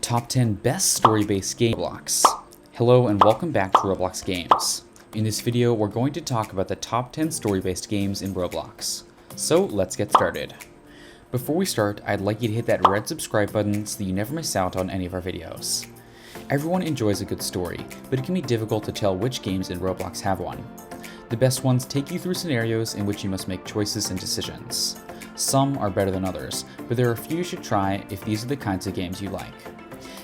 Top 10 Best Story-Based Game Roblox. Hello and welcome back to Roblox Games. In this video, we're going to talk about the top 10 story-based games in Roblox. So let's get started. Before we start, I'd like you to hit that red subscribe button so that you never miss out on any of our videos. Everyone enjoys a good story, but it can be difficult to tell which games in Roblox have one. The best ones take you through scenarios in which you must make choices and decisions. Some are better than others, but there are a few you should try if these are the kinds of games you like.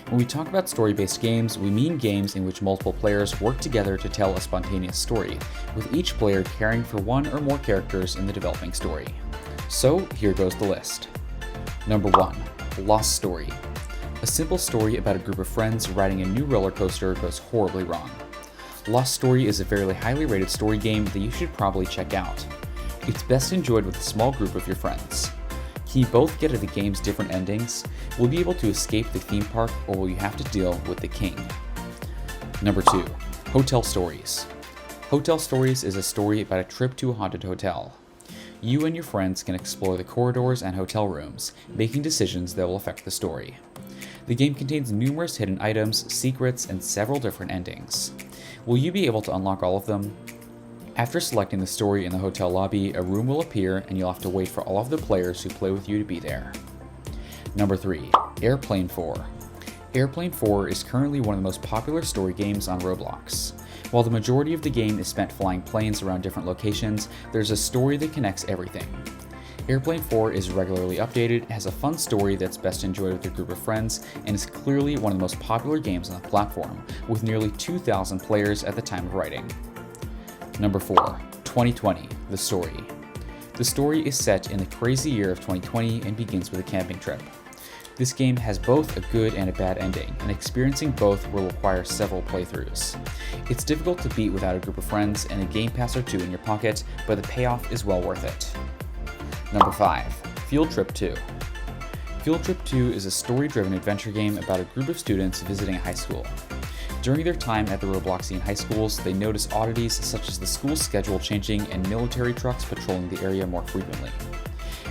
When we talk about story-based games, we mean games in which multiple players work together to tell a spontaneous story, with each player caring for one or more characters in the developing story. So here goes the list. Number 1. Lost Story. A simple story about a group of friends riding a new roller coaster goes horribly wrong. Lost Story is a fairly highly rated story game that you should probably check out. It's best enjoyed with a small group of your friends. Can you both get at the game's different endings? Will you be able to escape the theme park, or will you have to deal with the king? Number 2. Hotel Stories. Hotel Stories is a story about a trip to a haunted hotel. You and your friends can explore the corridors and hotel rooms, making decisions that will affect the story. The game contains numerous hidden items, secrets, and several different endings. Will you be able to unlock all of them? After selecting the story in the hotel lobby, a room will appear and you'll have to wait for all of the players who play with you to be there. Number 3. Airplane 4. Airplane 4 is currently one of the most popular story games on Roblox. While the majority of the game is spent flying planes around different locations, there's a story that connects everything. Airplane 4 is regularly updated, has a fun story that's best enjoyed with your group of friends, and is clearly one of the most popular games on the platform, with nearly 2,000 players at the time of writing. Number 4. 2020, The Story. The story is set in the crazy year of 2020 and begins with a camping trip. This game has both a good and a bad ending, and experiencing both will require several playthroughs. It's difficult to beat without a group of friends and a game pass or two in your pocket, but the payoff is well worth it. Number 5. Field Trip 2. Field Trip 2 is a story-driven adventure game about a group of students visiting a high school. During their time at the Robloxian high schools, they notice oddities such as the school schedule changing and military trucks patrolling the area more frequently.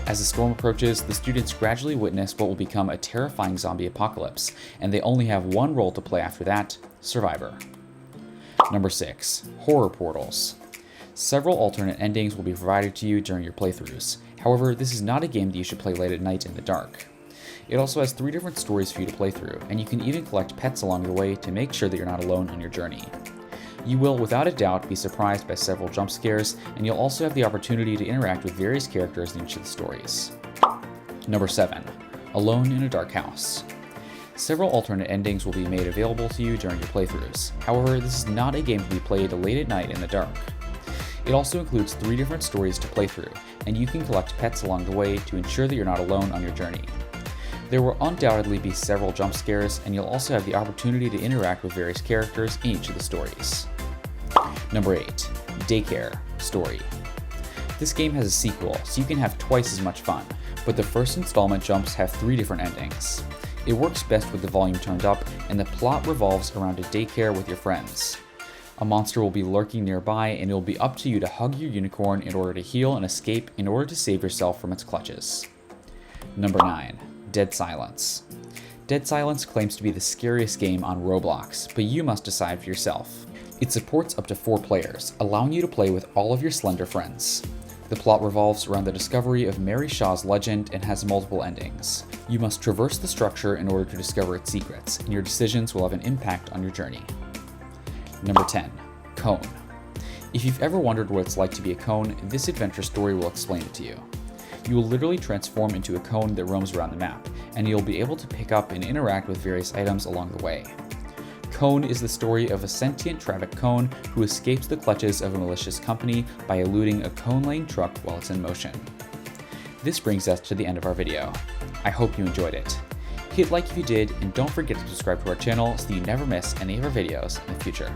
As the storm approaches, the students gradually witness what will become a terrifying zombie apocalypse, and they only have one role to play after that: Survivor. Number 6. Horror Portals. Several alternate endings will be provided to you during your playthroughs. However, this is not a game that you should play late at night in the dark. It also has 3 different stories for you to play through, and you can even collect pets along the way to make sure that you're not alone on your journey. You will, without a doubt, be surprised by several jump scares, and you'll also have the opportunity to interact with various characters in each of the stories. Number 7. Alone in a Dark House. Several alternate endings will be made available to you during your playthroughs. However, this is not a game to be played late at night in the dark. It also includes 3 different stories to play through, and you can collect pets along the way to ensure that you're not alone on your journey. There will undoubtedly be several jump scares, and you'll also have the opportunity to interact with various characters in each of the stories. Number 8. Daycare Story. This game has a sequel, so you can have twice as much fun, but the first installment jumps have 3 different endings. It works best with the volume turned up, and the plot revolves around a daycare with your friends. A monster will be lurking nearby, and it will be up to you to hug your unicorn in order to heal and escape in order to save yourself from its clutches. Number 9. Dead Silence. Dead Silence claims to be the scariest game on Roblox, but you must decide for yourself. It supports up to 4 players, allowing you to play with all of your slender friends. The plot revolves around the discovery of Mary Shaw's legend and has multiple endings. You must traverse the structure in order to discover its secrets, and your decisions will have an impact on your journey. Number 10. Cone. If you've ever wondered what it's like to be a cone, this adventure story will explain it to you. You will literally transform into a cone that roams around the map, and you'll be able to pick up and interact with various items along the way. Cone is the story of a sentient traffic cone who escapes the clutches of a malicious company by eluding a cone-laying truck while it's in motion. This brings us to the end of our video. I hope you enjoyed it. Hit like if you did, and don't forget to subscribe to our channel so that you never miss any of our videos in the future.